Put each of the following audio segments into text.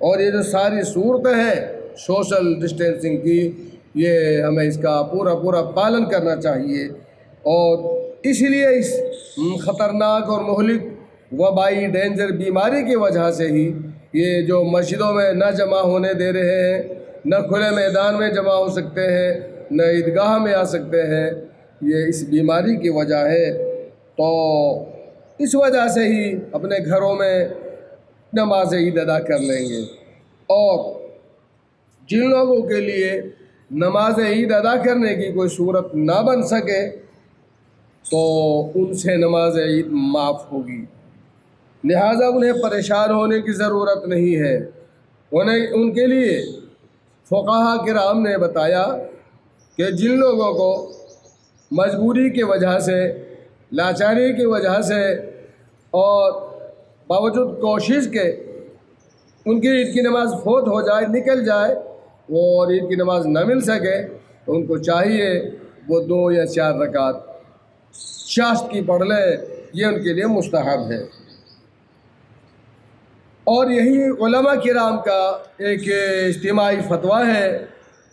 اور یہ جو ساری صورتیں ہیں سوشل ڈسٹینسنگ کی، یہ ہمیں اس کا پورا پالن کرنا چاہیے، اور اس لیے اس خطرناک اور مہلک وبائی ڈینجر بیماری کی وجہ سے ہی یہ جو مسجدوں میں نہ جمع ہونے دے رہے ہیں، نہ کھلے میدان میں جمع ہو سکتے ہیں، نہ عیدگاہ میں آ سکتے ہیں، یہ اس بیماری کی وجہ ہے۔ تو اس وجہ سے ہی اپنے گھروں میں نماز عید ادا کر لیں گے، اور جن لوگوں کے لیے نماز عید ادا کرنے کی کوئی صورت نہ بن سکے تو ان سے نماز عید معاف ہوگی، لہٰذا انہیں پریشان ہونے کی ضرورت نہیں ہے۔ ان کے لیے فقہاء کرام نے بتایا کہ جن لوگوں کو مجبوری کی وجہ سے، لاچاری کی وجہ سے، اور باوجود کوشش کے ان کی عید کی نماز فوت ہو جائے، نکل جائے، اور عید کی نماز نہ مل سکے، تو ان کو چاہیے وہ 2 یا 4 رکعت شاست کی پڑھ لے، یہ ان کے لیے مستحب ہے۔ اور یہی علماء کرام کا ایک اجتماعی فتویٰ ہے،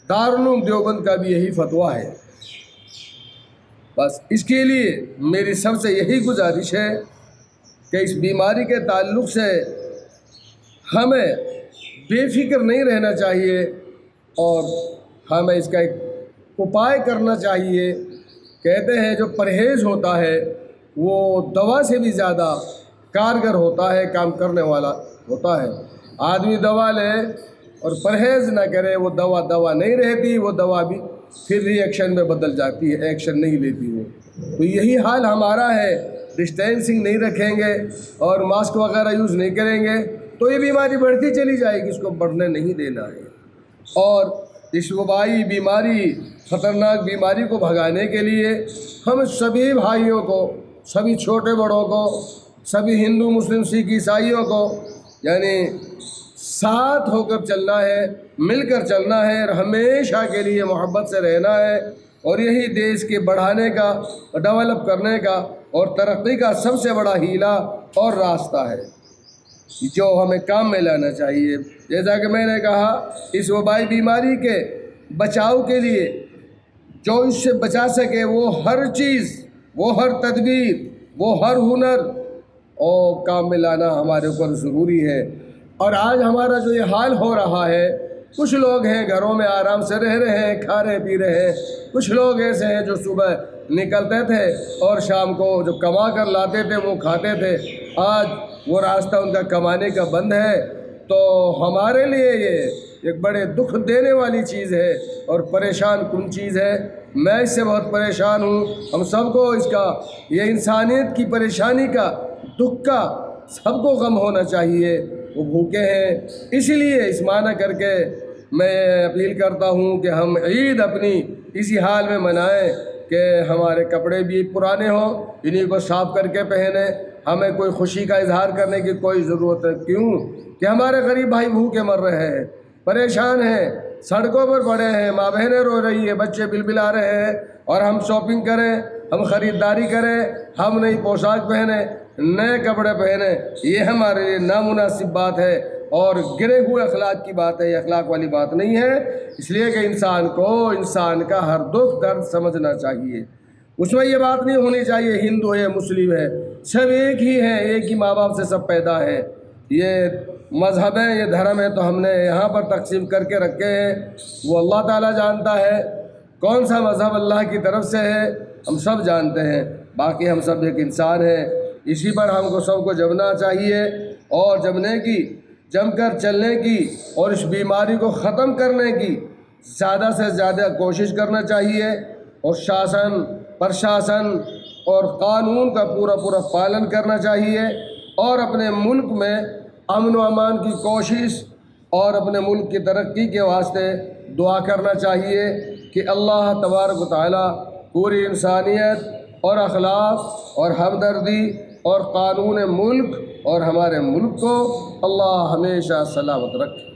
دارالعلوم دیوبند کا بھی یہی فتویٰ ہے۔ بس اس کے لیے میری سب سے یہی گزارش ہے کہ اس بیماری کے تعلق سے ہمیں بے فکر نہیں رہنا چاہیے، اور ہمیں اس کا ایک اپائے کرنا چاہیے۔ کہتے ہیں جو پرہیز ہوتا ہے وہ دوا سے بھی زیادہ کارگر ہوتا ہے، کام کرنے والا ہوتا ہے۔ آدمی دوا لے اور پرہیز نہ کرے، وہ دوا نہیں رہتی، وہ دوا بھی پھر ری ایکشن میں بدل جاتی ہے، ایکشن نہیں لیتی وہ۔ تو یہی حال ہمارا ہے، ڈسٹینسنگ نہیں رکھیں گے اور ماسک وغیرہ یوز نہیں کریں گے تو یہ بیماری بڑھتی چلی جائے گی، اس کو بڑھنے نہیں دینا ہے۔ اور اس وبائی بیماری، خطرناک بیماری کو بھگانے کے لیے ہم سبھی بھائیوں کو، سبھی چھوٹے بڑوں کو، سبھی ہندو مسلم سکھ عیسائیوں کو، یعنی ساتھ ہو کر چلنا ہے، مل کر چلنا ہے، اور ہمیشہ کے لیے محبت سے رہنا ہے، اور یہی دیش کے بڑھانے کا، ڈیولپ کرنے کا اور ترقی کا سب سے بڑا ہیلہ اور راستہ ہے جو ہمیں کام میں لانا چاہیے۔ جیسا کہ میں نے کہا، اس وبائی بیماری کے بچاؤ کے لیے جو اس سے بچا سکے وہ ہر چیز، وہ ہر تدبیر، وہ ہر ہنر اور کام میں لانا ہمارے اوپر ضروری ہے۔ اور آج ہمارا جو یہ حال ہو رہا ہے، کچھ لوگ ہیں گھروں میں آرام سے رہ رہے ہیں، کھا رہے پی رہے ہیں، کچھ لوگ ایسے ہیں جو صبح نکلتے تھے اور شام کو جو کما کر لاتے تھے وہ کھاتے تھے، آج وہ راستہ ان کا کمانے کا بند ہے۔ تو ہمارے لیے یہ ایک بڑے دکھ دینے والی چیز ہے اور پریشان کن چیز ہے۔ میں اس سے بہت پریشان ہوں۔ ہم سب کو اس کا، یہ انسانیت کی پریشانی کا، دکھ کا سب کو غم ہونا چاہیے۔ وہ بھوکے ہیں، اس لیے اس معنی کر کے میں اپیل کرتا ہوں کہ ہم عید اپنی اسی حال میں منائیں کہ ہمارے کپڑے بھی پرانے ہوں، انہیں کو صاف کر کے پہنیں۔ ہمیں کوئی خوشی کا اظہار کرنے کی کوئی ضرورت ہے کیوں کہ ہمارے غریب بھائی بھوکے مر رہے ہیں، پریشان ہیں، سڑکوں پر پڑے ہیں، ماں بہنیں رو رہی ہیں، بچے بلبلا رہے ہیں، اور ہم شاپنگ کریں، ہم خریداری کریں، ہم نئی پوشاک پہنیں، نئے کپڑے پہنیں، یہ ہمارے لیے نامناسب بات ہے اور گرے ہوئے اخلاق کی بات ہے، یہ اخلاق والی بات نہیں ہے۔ اس لیے کہ انسان کو انسان کا ہر دکھ درد سمجھنا چاہیے۔ اس میں یہ بات نہیں ہونی چاہیے ہندو ہے مسلم ہے، سب ایک ہی ہیں، ایک ہی ماں باپ سے سب پیدا ہیں۔ یہ مذہب ہے، یہ دھرم ہے، تو ہم نے یہاں پر تقسیم کر کے رکھے ہیں۔ وہ اللہ تعالیٰ جانتا ہے کون سا مذہب اللہ کی طرف سے ہے، ہم سب جانتے ہیں، باقی ہم سب ایک انسان ہیں۔ اسی پر ہم کو سب کو جمنا چاہیے، اور جمنے کی، جم کر چلنے کی، اور اس بیماری کو ختم کرنے کی زیادہ سے زیادہ کوشش کرنا چاہیے، اور شاسن، پرشاسن اور قانون کا پورا پالن کرنا چاہیے، اور اپنے ملک میں امن و امان کی کوشش اور اپنے ملک کی ترقی کے واسطے دعا کرنا چاہیے کہ اللہ تبارک و تعالیٰ پوری انسانیت اور اخلاق اور ہمدردی اور قانون ملک اور ہمارے ملک کو اللہ ہمیشہ سلامت رکھے۔